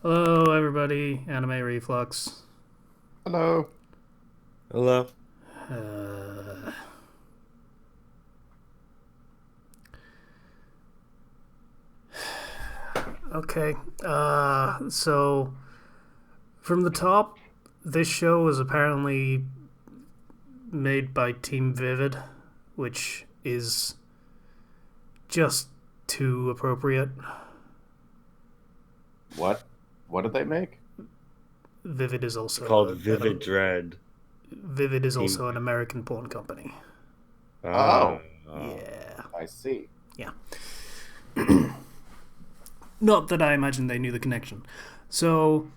Hello, everybody. Anime Reflux. Hello. Hello. Uh, okay. So from the top, this show was apparently made by Team Vivid, which is just too appropriate. What? What did they make? Vivid is It's called also Vividred. Vivid is Team. also an American porn company. Ah. Oh, Yeah, I see. yeah. Not that I imagine they knew the connection. So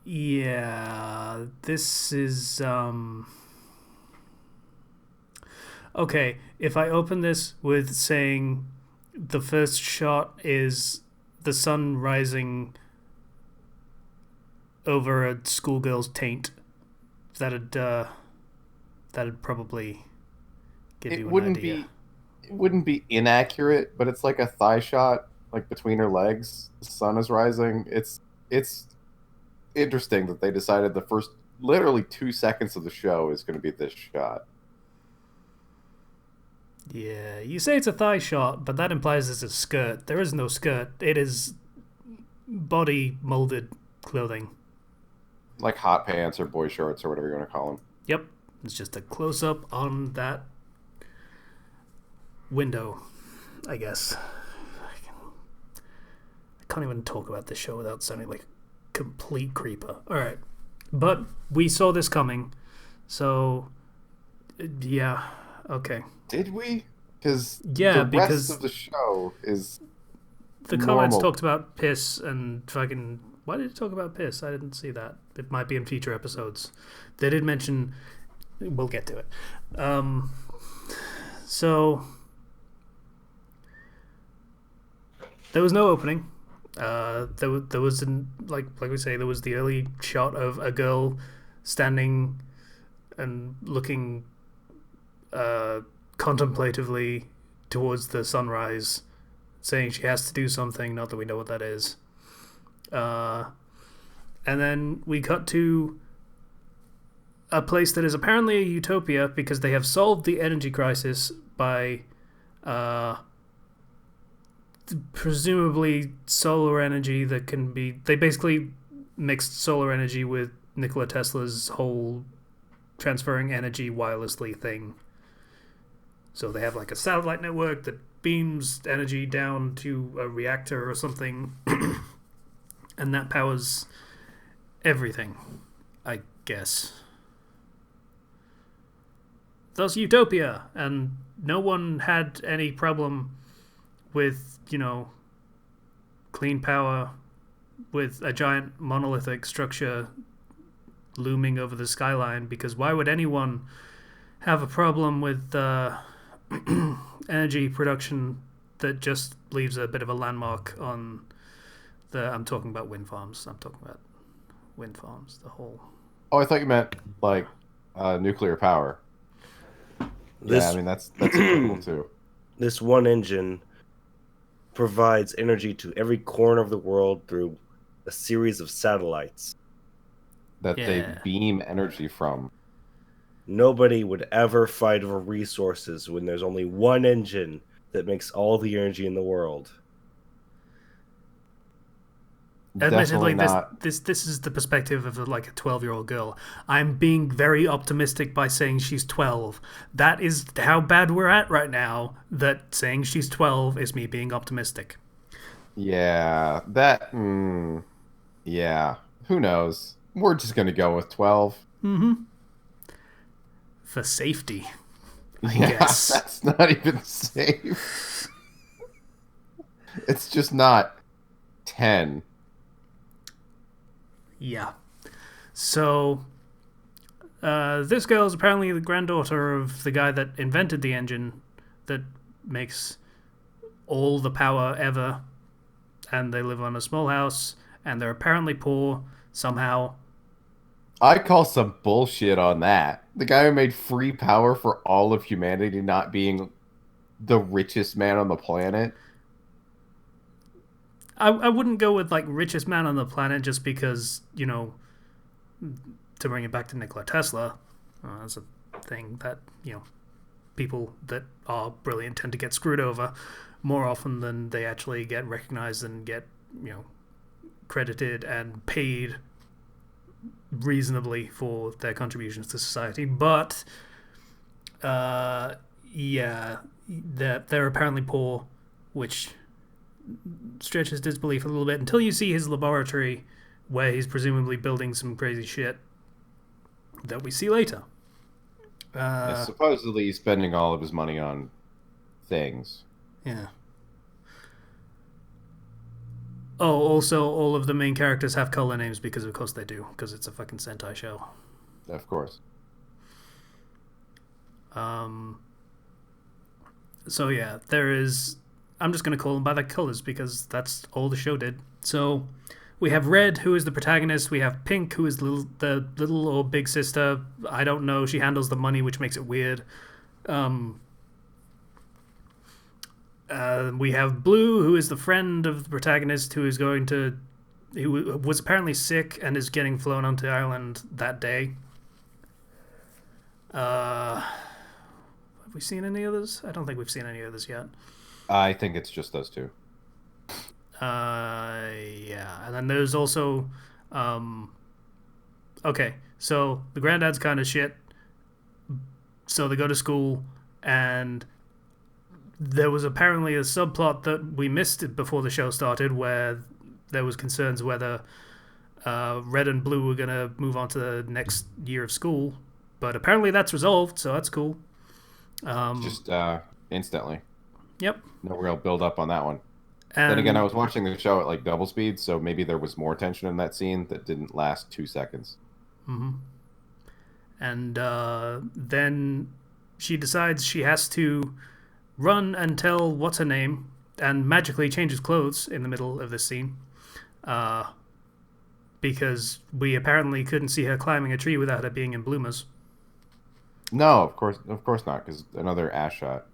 yeah, this is okay. If I open this with saying the first shot is the sun rising over a schoolgirl's taint, that'd probably give It you an wouldn't idea. be it wouldn't be inaccurate, but it's like a thigh shot, like between her legs. The sun is rising. It's interesting that they decided the first literally 2 seconds of the show is going to be this shot. Yeah, you say it's a thigh shot, but that implies it's a skirt. There is no skirt. It is body molded clothing. Like hot pants or boy shorts or whatever you want to call them. Yep, it's just a close up on that window, I guess. I can't even talk about this show without sounding like a complete creeper. All right, but we saw this coming, so yeah, okay, Did we? Because the yeah, rest of because the show is the comments normal. talked about piss and fucking. Why did it talk about piss? I didn't see that. It might be in future episodes. They did mention. We'll get to it. Um, so there was no opening. There was like we say there was the early shot of a girl standing and looking contemplatively towards the sunrise, saying she has to do something. Not that we know what that is. Uh, and then we cut to a place that is apparently a utopia because they have solved the energy crisis by uh, presumably solar energy that can be. They basically mixed solar energy with Nikola Tesla's whole transferring energy wirelessly thing. So they have like a satellite network that beams energy down to a reactor or something, and that powers everything, I guess. Thus, utopia, and no one had any problem with, clean power with a giant monolithic structure looming over the skyline because why would anyone have a problem with energy production that just leaves a bit of a landmark on the. I'm talking about wind farms. I'm talking about wind farms. The whole. Oh, I thought you meant like nuclear power. Yeah, I This mean that's applicable too. this one engine provides energy to every corner of the world through a series of satellites. That they Yeah. beam energy from. Nobody would ever fight over resources when there's only one engine that makes all the energy in the world. Definitely Admittedly, this not. this this is the perspective of like a 12-year-old girl. I'm being very optimistic by saying she's 12. That is how bad we're at right now. That saying she's 12 is me being optimistic. Yeah, that. Yeah, who knows? We're just gonna go with 12. For safety, I Yeah, guess. that's not even safe. It's just not 10. Yeah. So this girl is apparently the granddaughter of the guy that invented the engine that makes all the power ever, and they live on a small house, and they're apparently poor somehow. I call some bullshit on that. The guy who made free power for all of humanity not being the richest man on the planet. I wouldn't go with like richest man on the planet just because, you know, to bring it back to Nikola Tesla, that's a thing that, you know, people that are brilliant tend to get screwed over more often than they actually get recognized and get, you know, credited and paid reasonably for their contributions to society. But yeah, they're apparently poor, which stretches disbelief a little bit until you see his laboratory where he's presumably building some crazy shit that we see later. Supposedly he's spending all of his money on things. Yeah. Oh, also, all of the main characters have color names because, of course, they do, because it's a fucking Sentai show. Of course. So yeah, there is. I'm just gonna call them by their colors because that's all the show did. So we have Red, who is the protagonist. We have Pink, who is the little or big sister. I don't know. She handles the money, which makes it weird. We have Blue, who is the friend of the protagonist, who was apparently sick and is getting flown onto the island that day. Have we seen any others? I don't think we've seen any others yet. I think it's just those two. Yeah, and then there's also, okay, so the granddad's kind of shit. So they go to school, and there was apparently a subplot that we missed before the show started, where there was concerns whether Red and Blue were gonna move on to the next year of school, but apparently that's resolved, so that's cool. Just instantly. Yep. No real build up on that one. And then again, I was watching the show at like double speed, so maybe there was more tension in that scene that didn't last 2 seconds. Mm-hmm. And then she decides she has to run and tell what's her name, and magically changes clothes in the middle of this scene, because we apparently couldn't see her climbing a tree without her being in bloomers. No, of course not, because another ass shot.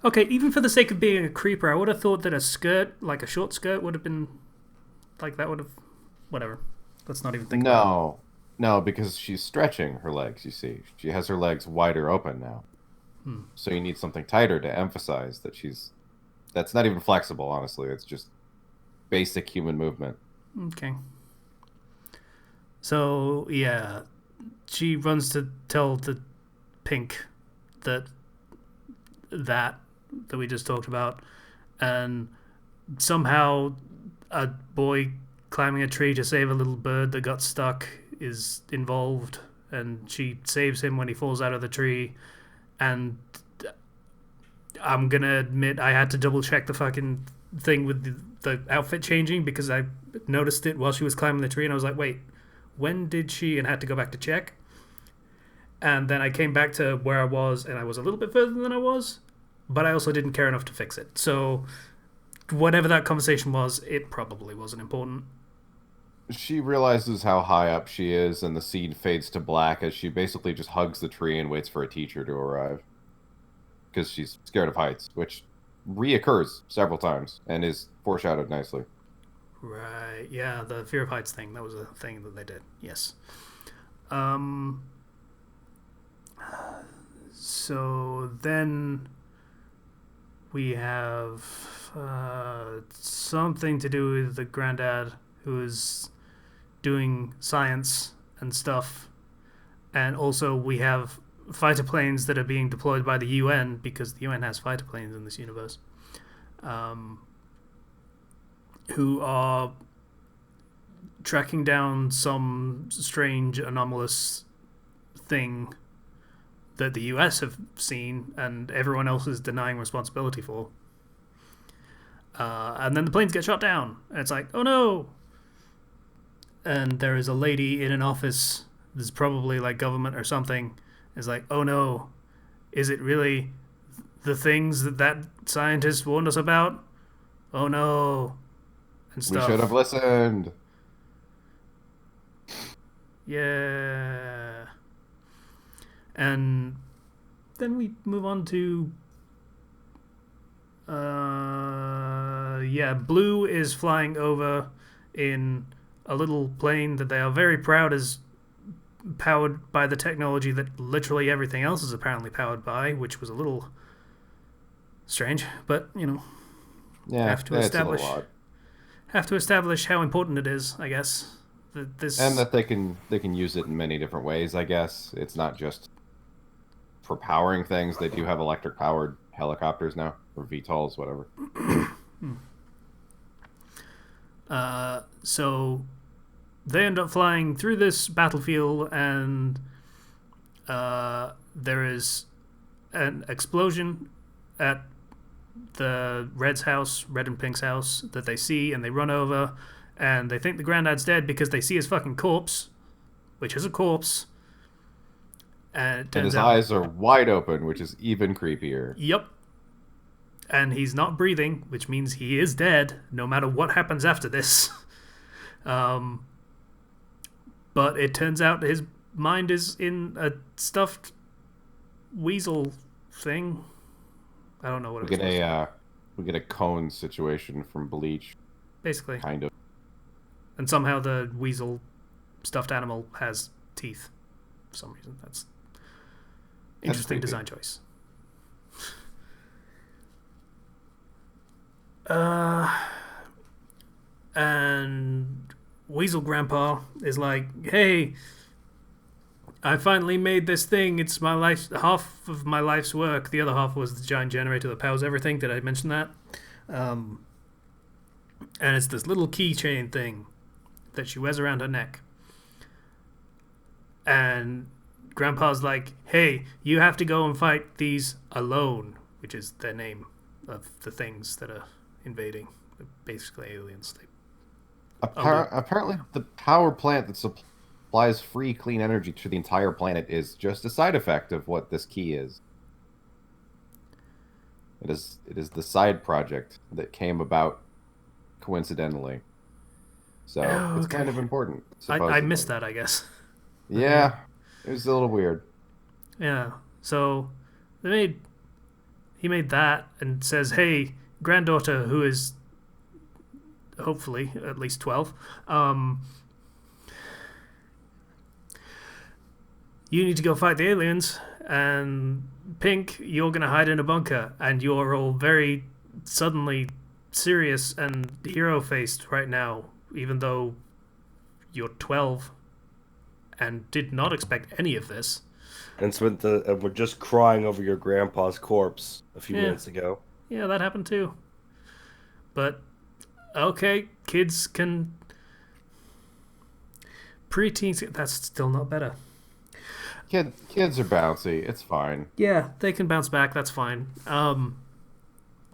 Okay, even for the sake of being a creeper, I would have thought that a skirt, like a short skirt, would have been like that. Would have, whatever. Let's not even think. No, because she's stretching her legs. You see, she has her legs wider open now. So you need something tighter to emphasize that she's. That's not even flexible, honestly. It's just basic human movement. Okay. So yeah, she runs to tell the Pink that we just talked about, and somehow a boy climbing a tree to save a little bird that got stuck is involved, and she saves him when he falls out of the tree. And I'm gonna admit I had to double check the fucking thing with the outfit changing, because I noticed it while she was climbing the tree, and I was like, wait, when did she? And had to go back to check. And then I came back to where I was, and I was a little bit further than I was, but I also didn't care enough to fix it. So whatever that conversation was, it probably wasn't important. She realizes how high up she is, and the scene fades to black as she basically just hugs the tree and waits for a teacher to arrive. Because she's scared of heights, which reoccurs several times and is foreshadowed nicely. Right, yeah, the fear of heights thing, that was a thing that they did, yes. So then we have something to do with the granddad who is doing science and stuff, and also we have fighter planes that are being deployed by the UN, because the UN has fighter planes in this universe, who are tracking down some strange anomalous thing that the US have seen and everyone else is denying responsibility for. And then the planes get shot down. And it's like, oh no! And there is a lady in an office, this is probably like government or something, is like, oh no, is it really the things that scientist warned us about? Oh no. And stuff. We should have listened. Yeah. And then we move on to yeah, Blue is flying over in a little plane that they are very proud is powered by the technology that literally everything else is apparently powered by, which was a little strange, but Yeah, have to it's a little establish odd. how important it is, I guess. And This that they can use it in many different ways, I guess. It's not just for powering things. They do have electric powered helicopters now, or VTOLs, whatever. So they end up flying through this battlefield, and there is an explosion at the Red's house, Red and Pink's house, that they see, and they run over, and they think the granddad's dead because they see his fucking corpse, which is a corpse. And it And turns his out, eyes are wide open, which is even creepier. yep. And he's not breathing, which means he is dead, no matter what happens after this. But it turns out his mind is in a stuffed weasel thing. I don't know what We it was. we get a cone situation from Bleach, Basically. kind of. And somehow the weasel stuffed animal has teeth for some reason. That's interesting creepy. design choice. And Weasel Grandpa is like, "Hey, I finally made this thing. It's my life, half of my life's work. The other half was the giant generator that powers everything. Did I mention that? And it's this little keychain thing that she wears around her neck. And Grandpa's like, "Hey, you have to go and fight these alone," which is their name of the things that are invading. They're basically aliens. Apparently, the power plant that supplies free, clean energy to the entire planet is just a side effect of what this key is. It is the side project that came about coincidentally. So it's Okay. kind of important. I missed that, I guess. Yeah, it was a little weird. Yeah. So he made that and says, "Hey, granddaughter, who is hopefully at least 12, you need to go fight the aliens, and Pink, you're gonna hide in a bunker, and you're all very suddenly serious and hero faced right now, even though you're 12 and did not expect any of this." And so we're just crying over your grandpa's corpse a few Yeah. minutes ago. Yeah, that happened too. But okay, kids can preteens. That's still not better. Kids are bouncy. It's fine. Yeah, they can bounce back. That's fine.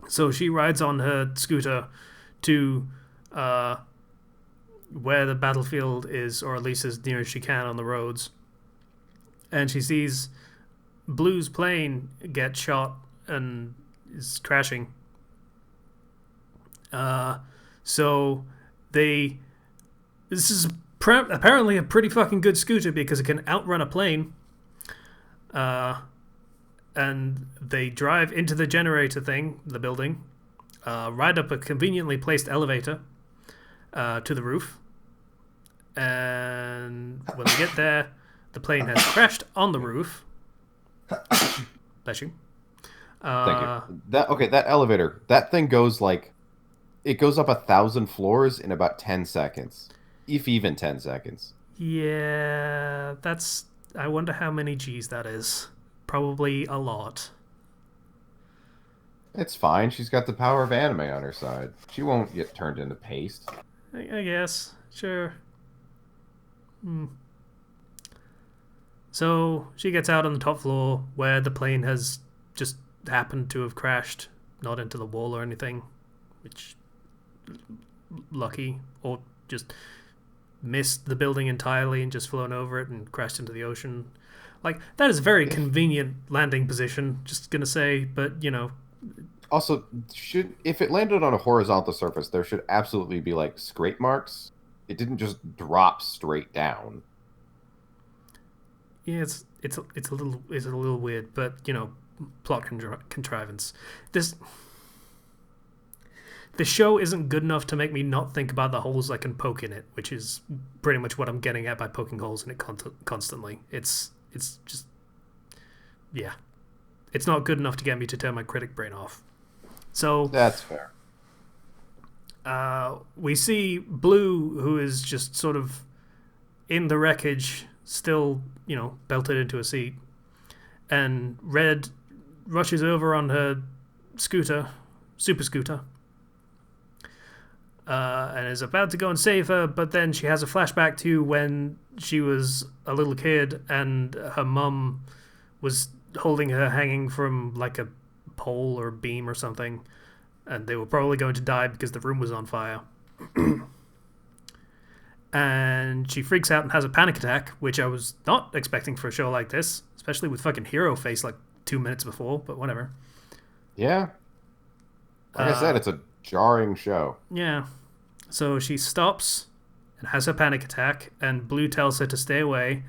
So she rides on her scooter to where the battlefield is, or at least as near as she can on the roads. And she sees Blue's plane get shot and is crashing. So this is apparently a pretty fucking good scooter because it can outrun a plane. And they drive into the generator thing, the building, ride up a conveniently placed elevator to the roof. And when they get there, the plane has crashed on the roof. Bless you. Thank you. That elevator, that thing goes it goes up 1,000 floors in about 10 seconds, if even 10 seconds. Yeah, I wonder how many G's that is. Probably a lot. It's fine. She's got the power of anime on her side. She won't get turned into paste. I guess. Sure. So she gets out on the top floor where the plane has just happened to have crashed, not into the wall or anything, which lucky, or just missed the building entirely and just flown over it and crashed into the ocean. Like, that is a very convenient landing position, just gonna say, but Also, if it landed on a horizontal surface, there should absolutely be scrape marks. It didn't just drop straight down. yeah, it's a little weird, but plot contrivance. the show isn't good enough to make me not think about the holes I can poke in it, which is pretty much what I'm getting at by poking holes in it constantly. It's just, yeah, it's not good enough to get me to turn my critic brain off. So That's fair. we see Blue, who is just sort of in the wreckage, still, belted into a seat, and Red rushes over on her scooter, super scooter, and is about to go and save her, but then she has a flashback to when she was a little kid and her mum was holding her hanging from like a pole or a beam or something, and they were probably going to die because the room was on fire. And she freaks out and has a panic attack, which I was not expecting for a show like this, especially with fucking Hero Face like 2 minutes before, but whatever. Yeah. Like I said, it's a jarring show. Yeah. So she stops and has her panic attack, and Blue tells her to stay away,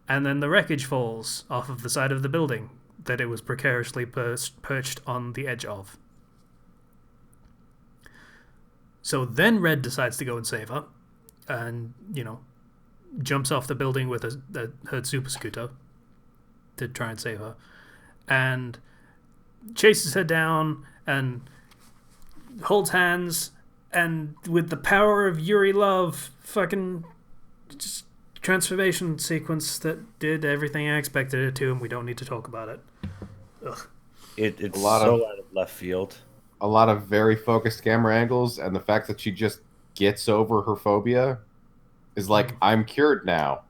and then the wreckage falls off of the side of the building that it was precariously perched on the edge of. So then Red decides to go and save her, and, jumps off the building with her super scooter to try and save her, and chases her down and holds hands, and with the power of Yuri Love, fucking just transformation sequence that did everything I expected it to, and we don't need to talk about it. Ugh. It's so out of left field. A lot of very focused camera angles, and the fact that she just gets over her phobia is like, I'm cured now.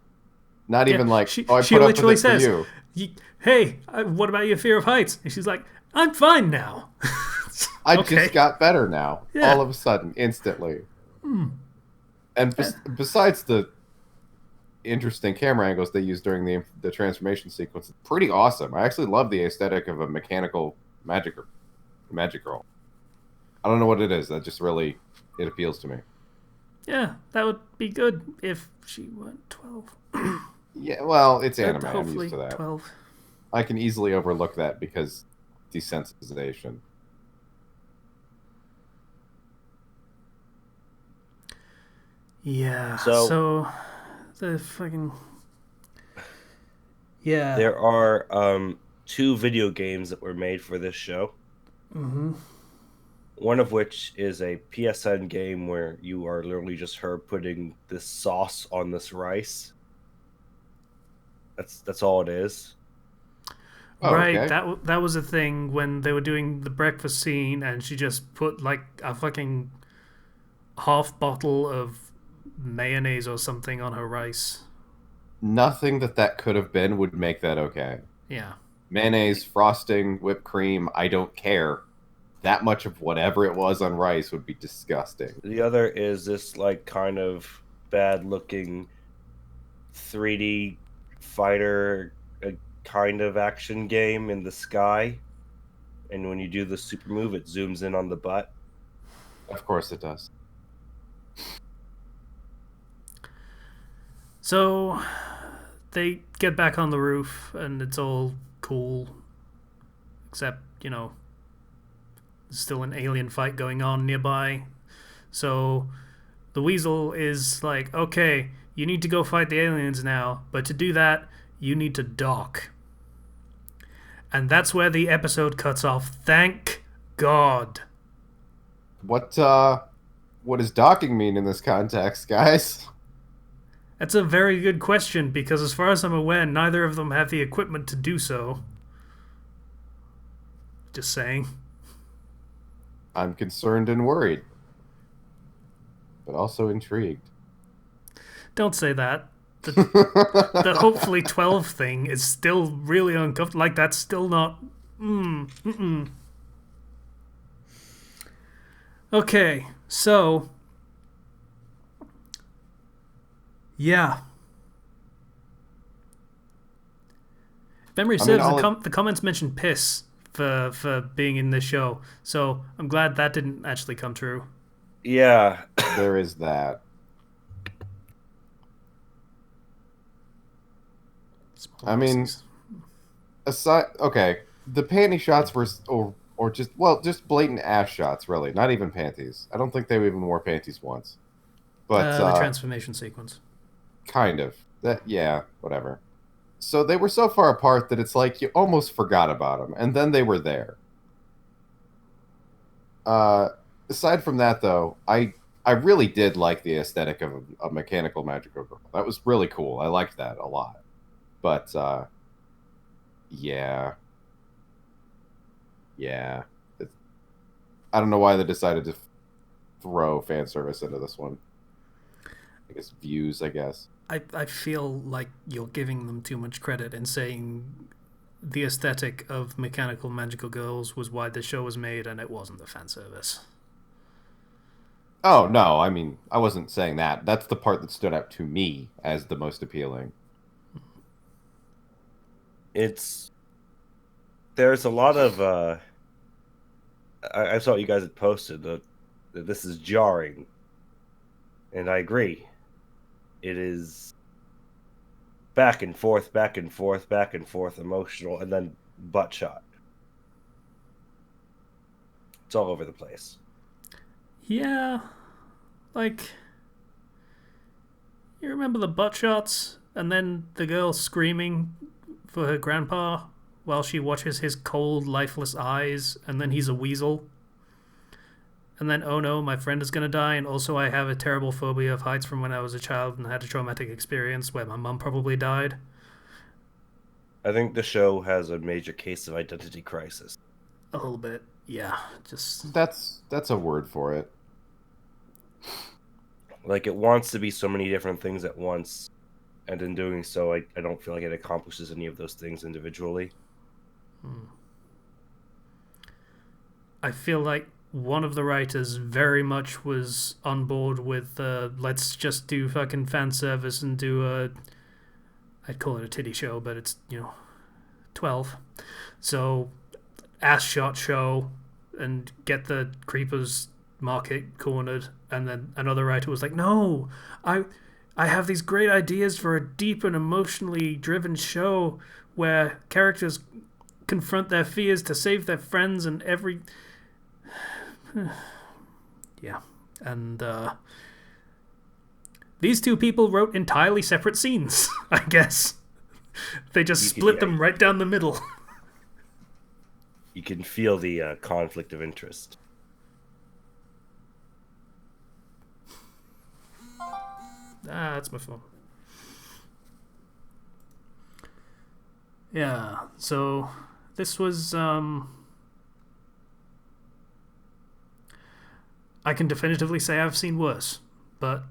Not even like, she I put literally up with it for you. Hey, what about your fear of heights? And she's like, I'm fine now. I just got better now. Yeah. All of a sudden, instantly. And besides the interesting camera angles they use during the transformation sequence, it's pretty awesome. I actually love the aesthetic of a mechanical magic girl. I don't know what it is. That just really, it appeals to me. Yeah, that would be good if she weren't 12. Yeah, well, it's anime. Hopefully I'm used to that. 12. I can easily overlook that because desensitization. Yeah. So the fucking yeah. There are 2 video games that were made for this show. Mm-hmm. One of which is a PSN game where you are literally just her putting this sauce on this rice. That's all it is. Oh, right. okay. That was a thing when they were doing the breakfast scene, and she just put like a fucking half bottle of mayonnaise or something on her rice. Nothing that could have been would make that okay. Yeah. Mayonnaise, frosting, whipped cream, I don't care. That much of whatever it was on rice would be disgusting. The other is this like kind of bad looking 3D fighter kind of action game in the sky, and when you do the super move it zooms in on the butt. Of course it does. So they get back on the roof and it's all cool, except there's still an alien fight going on nearby. So the Weasel is like, okay, you need to go fight the aliens now, but to do that you need to dock. And that's where the episode cuts off. Thank God. What does docking mean in this context, guys? That's a very good question, because as far as I'm aware, neither of them have the equipment to do so. Just saying. I'm concerned and worried, but also intrigued. Don't say that. The hopefully 12 thing is still really uncomfortable. Like, that's still not... Okay, so... Yeah. Memory serves, the comments mentioned piss for being in this show, so I'm glad that didn't actually come true. Yeah. There is that. I mean, aside, okay, the panty shots were or just blatant ass shots. Really, not even panties. I don't think they even wore panties once. But The transformation sequence. kind of that. Yeah, whatever. So they were so far apart that it's like you almost forgot about them, and then they were there. Uh, Aside from that, though, I really did like the aesthetic of a mechanical magical girl. That was really cool. I liked that a lot. But yeah, yeah, it, I don't know why they decided to throw fan service into this one. I guess views. I guess. I feel like you're giving them too much credit and saying the aesthetic of mechanical magical girls was why the show was made and it wasn't the fan service. Oh no, I mean I wasn't saying that. That's the part that stood out to me as the most appealing. It's there's a lot of I saw what you guys had posted that this is jarring, and I agree. It is back and forth, back and forth, back and forth, emotional, and then butt shot. It's all over the place. Yeah, like you remember the butt shots and then the girl screaming for her grandpa while she watches his cold, lifeless eyes, and then he's a weasel. And then, oh no, my friend is gonna die, and also I have a terrible phobia of heights from when I was a child and had a traumatic experience where my mum probably died. I think the show has a major case of identity crisis. A little bit, yeah. Just That's a word for it. Like, it wants to be so many different things at once, and in doing so, I don't feel like it accomplishes any of those things individually. I feel like one of the writers very much was on board with let's just do fucking fan service and do I'd call it a titty show, but it's 12, so ass shot show and get the creepers market cornered. And then another writer was like, no, I have these great ideas for a deep and emotionally driven show where characters confront their fears to save their friends and every yeah. And these two people wrote entirely separate scenes, I guess. They just split them right down the middle. You can feel the conflict of interest. That's my phone. Yeah, so this was I can definitively say I've seen worse, but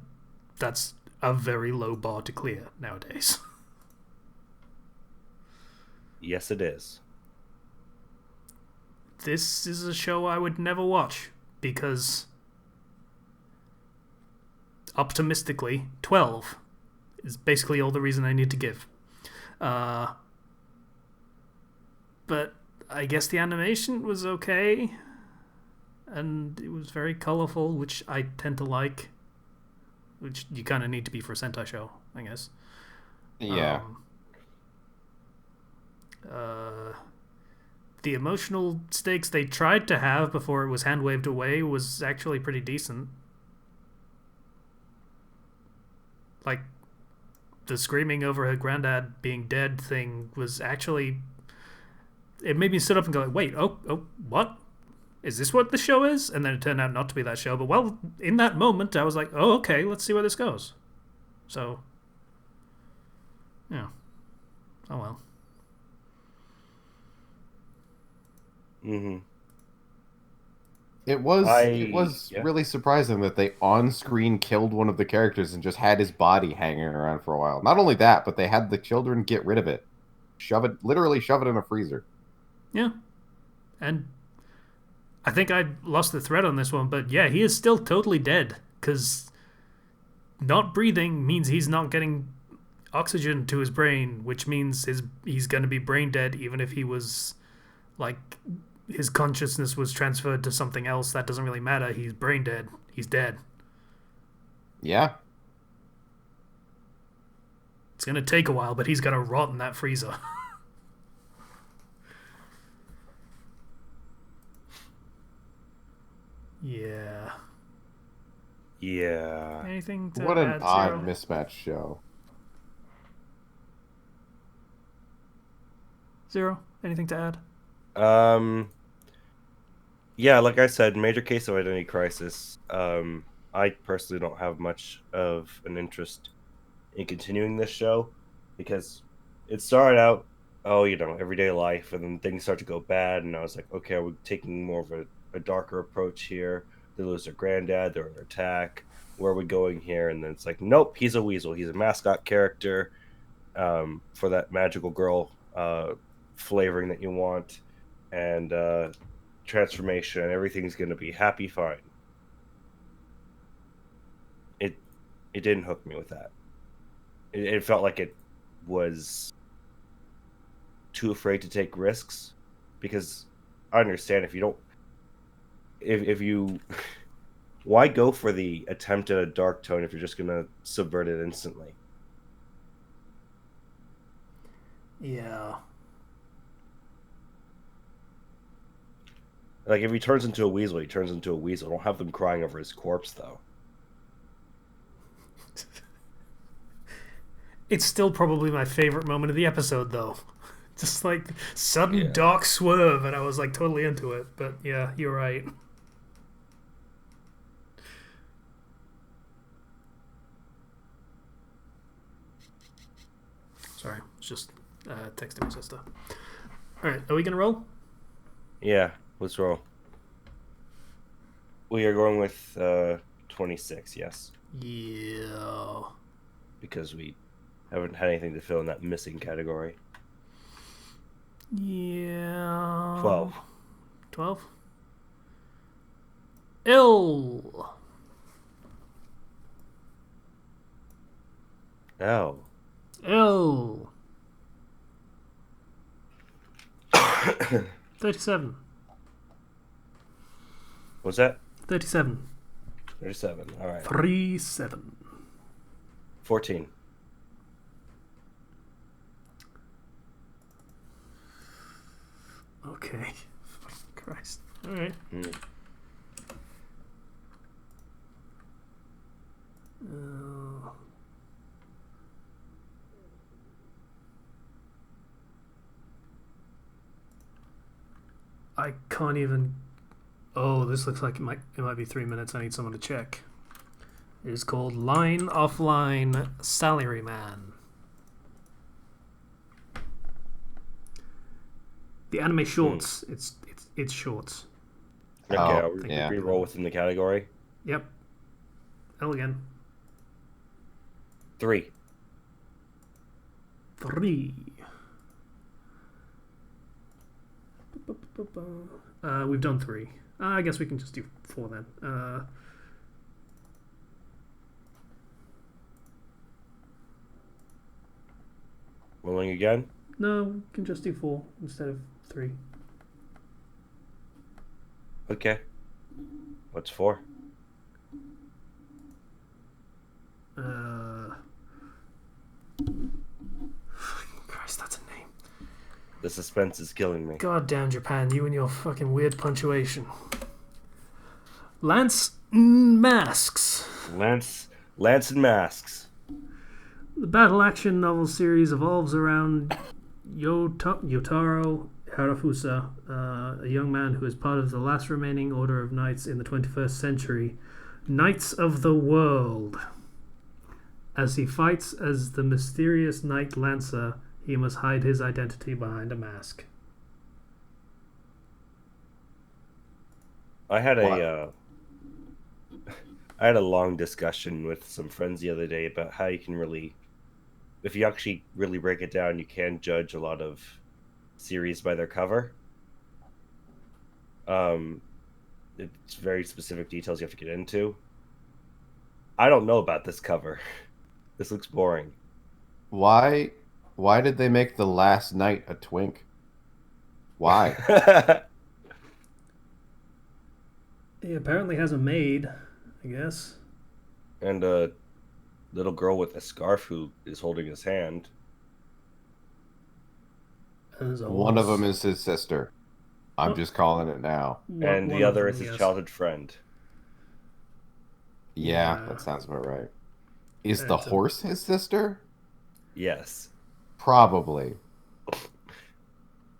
that's a very low bar to clear nowadays. Yes, it is. This is a show I would never watch because, optimistically, 12 is basically all the reason I need to give. But I guess the animation was okay, and it was very colorful, which I tend to like, which you kind of need to be for a Sentai show, I guess. Yeah. The emotional stakes they tried to have before it was hand waved away was actually pretty decent. Like, the screaming over her granddad being dead thing was actually... It made me sit up and go, like, wait, oh, what? Is this what the show is? And then it turned out not to be that show. But, well, in that moment, I was like, oh, okay, let's see where this goes. So, yeah. Oh, well. Mm-hmm. It was really surprising that they on-screen killed one of the characters and just had his body hanging around for a while. Not only that, but they had the children get rid of it. Literally shove it in a freezer. Yeah. And I think I lost the thread on this one, but yeah, he is still totally dead, because not breathing means he's not getting oxygen to his brain, which means he's going to be brain dead even if he was, like... his consciousness was transferred to something else. That doesn't really matter. He's brain dead. He's dead. Yeah. It's going to take a while, but he's going to rot in that freezer. Yeah. Yeah. Anything to What an add, odd Zero? mismatched show. Zero? Anything to add? Yeah, like I said, major case of identity crisis. I personally don't have much of an interest in continuing this show because it started out, everyday life, and then things start to go bad, and I was like, okay, we're taking more of a darker approach here. They lose their granddad, they're under attack. Where are we going here? And then it's like, nope, he's a weasel. He's a mascot character for that magical girl flavoring that you want, and transformation, and everything's going to be happy fine. It didn't hook me with that. It felt like it was too afraid to take risks, because I understand if you don't, if you why go for the attempt at a dark tone if you're just going to subvert it instantly? Yeah. Like, if he turns into a weasel, he turns into a weasel. Don't have them crying over his corpse, though. It's still probably my favorite moment of the episode, though. Just like sudden Yeah. dark swerve, and I was like totally into it. But yeah, you're right. Sorry, it's just texting my sister. All right, are we gonna roll? Yeah, let's roll. We are going with 26, yes, Yeah. because we haven't had anything to fill in that missing category. Yeah. 12. 12? Ill. Oh. Ill. 37. What's that? 37. 37. All right. 37. 14. Okay. Christ. All right. I can't even. Oh, this looks like it might be 3 minutes. I need someone to check. It is called Line Offline Salaryman. The anime shorts. It's shorts. Okay, Oh, I'll yeah. re-roll within the category. Yep. L again. 3. 3. We've done 3. I guess we can just do 4 then. Rolling again. No, we can just do 4 instead of 3. Okay. What's 4? Christ, that's a name. The suspense is killing me. God damn Japan, you and your fucking weird punctuation. Lance Masks. Lance and Masks. The battle action novel series evolves around Yotaro Harafusa, a young man who is part of the last remaining order of knights in the 21st century, Knights of the World. As he fights as the mysterious Knight Lancer, he must hide his identity behind a mask. I had a long discussion with some friends the other day about how you can really, if you actually really break it down, you can judge a lot of series by their cover. It's very specific details you have to get into. I don't know about this cover. This looks boring. Why did they make the last knight a twink? Why? He apparently has a maid, I guess. And a little girl with a scarf who is holding his hand. And there's a One of horse. them is his sister. I'm just calling it now. And the other is his childhood friend. Yeah, Yeah. that sounds about right. Is the It's a- horse his sister? Yes. Probably.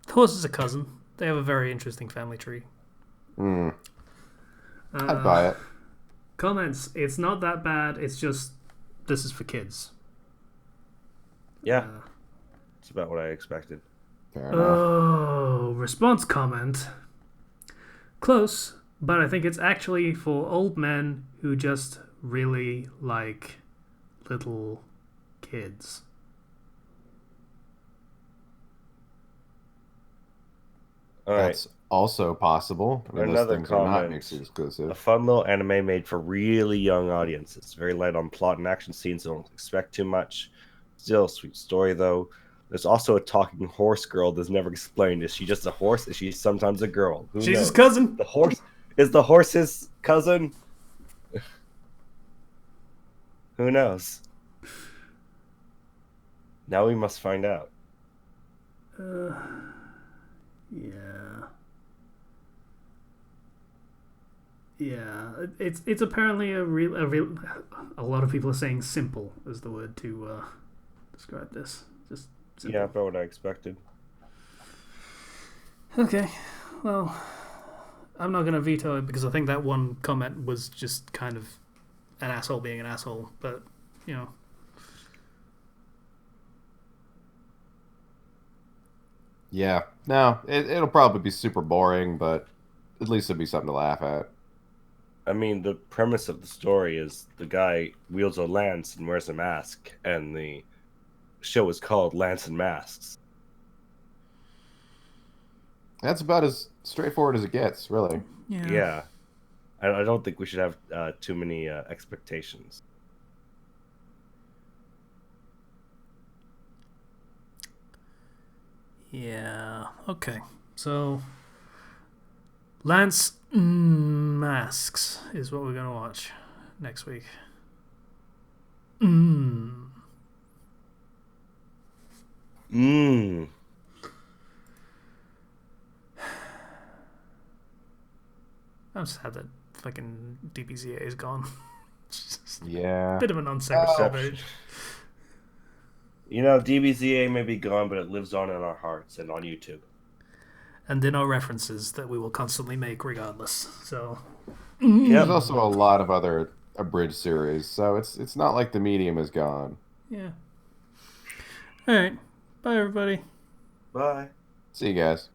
The horse is a cousin. They have a very interesting family tree. Hmm. I'd buy it. Comments. It's not that bad. It's just this is for kids. Yeah. It's about what I expected. Fair enough. Oh, response comment. Close, but I think it's actually for old men who just really like little kids. All right. That's also possible. I mean, those Another things are not comment. mutually A exclusive. fun little anime made for really young audiences. Very light on plot and action scenes, so don't expect too much. Still a sweet story though. There's also a talking horse girl that's never explained. Is she just a horse? Is she sometimes a girl? Who She's knows? his cousin. The horse is the horse's cousin? Who knows? Now we must find out. Yeah. Yeah, it's apparently a real. A lot of people are saying "simple" is the word to describe this. Just simple. Yeah, about what I expected. Okay, well, I'm not gonna veto it because I think that one comment was just kind of an asshole being an asshole. But you know, Yeah. No, it'll probably be super boring, but at least it'll be something to laugh at. I mean, the premise of the story is the guy wields a lance and wears a mask, and the show is called Lance and Masks. That's about as straightforward as it gets, really. Yeah. I don't think we should have too many expectations. Yeah. Okay. So, Lance Masks is what we're gonna watch next week. Mmm. I'm sad that fucking DBZA is gone. It's just Yeah. a bit of a non sequitur. You know, DBZA may be gone, but it lives on in our hearts and on YouTube. And in our references that we will constantly make regardless. So, There's also a lot of other abridged series, so it's not like the medium is gone. yeah. All right. Bye, everybody. Bye. See you guys.